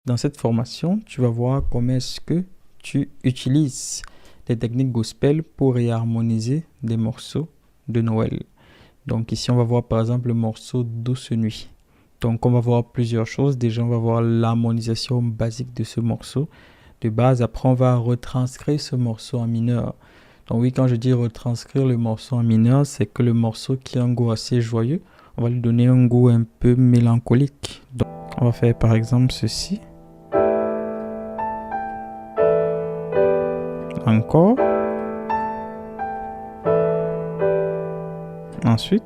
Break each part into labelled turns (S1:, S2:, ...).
S1: Dans cette formation, tu vas voir comment est-ce que tu utilises les techniques gospel pour réharmoniser des morceaux de Noël. Donc ici, on va voir par exemple le morceau Douce Nuit. Donc on va voir plusieurs choses. Déjà, on va voir l'harmonisation basique de ce morceau de base. Après, on va retranscrire ce morceau en mineur. Donc oui, quand je dis retranscrire le morceau en mineur, c'est que le morceau qui a un goût assez joyeux, on va lui donner un goût un peu mélancolique. Donc on va faire par exemple ceci. Encore. Ensuite.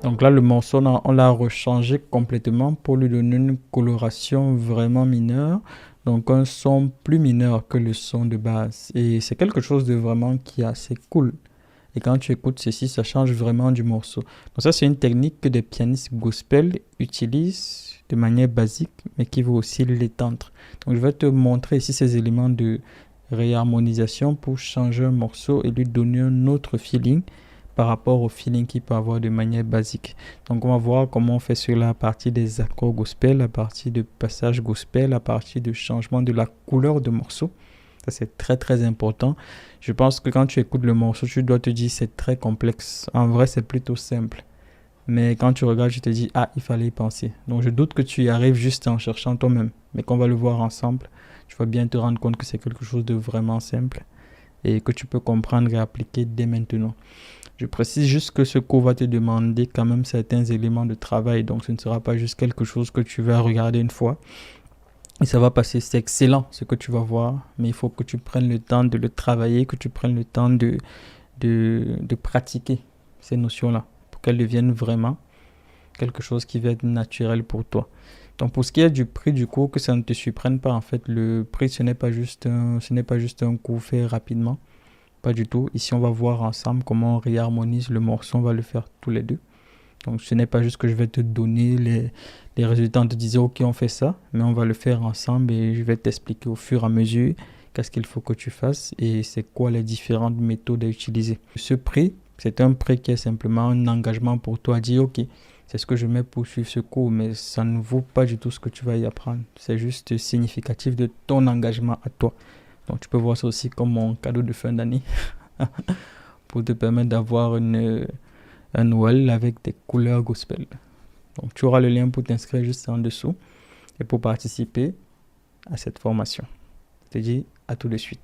S1: Donc là, le morceau, on l'a rechangé complètement pour lui donner une coloration vraiment mineure. Donc un son plus mineur que le son de base. Et c'est quelque chose de vraiment qui est assez cool. Et quand tu écoutes ceci, ça change vraiment du morceau. Donc ça, c'est une technique que des pianistes gospel utilisent de manière basique, mais qui veut aussi l'étendre. Donc je vais te montrer ici ces éléments de réharmonisation pour changer un morceau et lui donner un autre feeling par rapport au feeling qu'il peut avoir de manière basique. Donc on va voir comment on fait cela à partir des accords gospel, à partir de passages gospel, à partir de changement de la couleur de morceau. Ça, c'est très très important. Je pense que quand tu écoutes le morceau, tu dois te dire c'est très complexe. En vrai, c'est plutôt simple. Mais quand tu regardes, tu te dis, ah, il fallait y penser. Donc je doute que tu y arrives juste en cherchant toi-même. Mais qu'on va le voir ensemble, tu vas bien te rendre compte que c'est quelque chose de vraiment simple et que tu peux comprendre et appliquer dès maintenant. Je précise juste que ce cours va te demander quand même certains éléments de travail. Donc ce ne sera pas juste quelque chose que tu vas regarder une fois et ça va passer. C'est excellent ce que tu vas voir, mais il faut que tu prennes le temps de le travailler, que tu prennes le temps de pratiquer ces notions-là pour qu'elles deviennent vraiment quelque chose qui va être naturel pour toi. Donc pour ce qui est du prix du cours, que ça ne te surprenne pas, en fait, le prix ce n'est pas juste un cours fait rapidement. Pas du tout. Ici, on va voir ensemble comment on réharmonise le morceau. On va le faire tous les deux. Donc, ce n'est pas juste que je vais te donner les résultats en te disant, OK, on fait ça, mais on va le faire ensemble et je vais t'expliquer au fur et à mesure qu'est-ce qu'il faut que tu fasses et c'est quoi les différentes méthodes à utiliser. Ce prix, c'est un prix qui est simplement un engagement pour toi à dire, OK, c'est ce que je mets pour suivre ce cours, mais ça ne vaut pas du tout ce que tu vas y apprendre. C'est juste significatif de ton engagement à toi. Donc tu peux voir ça aussi comme mon cadeau de fin d'année pour te permettre d'avoir un Noël avec des couleurs gospel. Donc tu auras le lien pour t'inscrire juste en dessous et pour participer à cette formation. Je te dis à tout de suite.